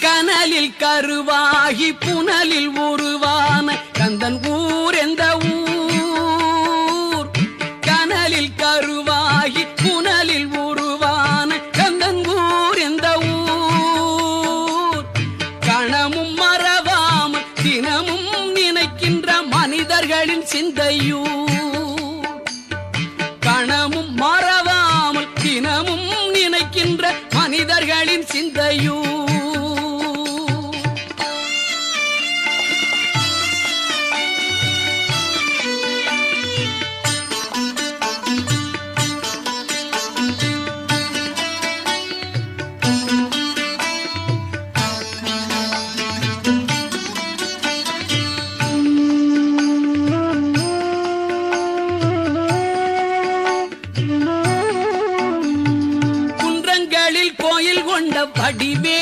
கனலில் கருவாகி புனலில் உருவான கந்தன் ஊர் எந்த ஊர்? கனலில் கருவாகி புனலில் உருவான கந்தன் ஊர் எந்த ஊர்? கணமும் மறவாமல் தினமும் நினைக்கின்ற மனிதர்களின் சிந்தையூர். கணமும் மறவாமல் தினமும் நினைக்கின்ற மனிதர்களின் சிந்தையூர். வடிவே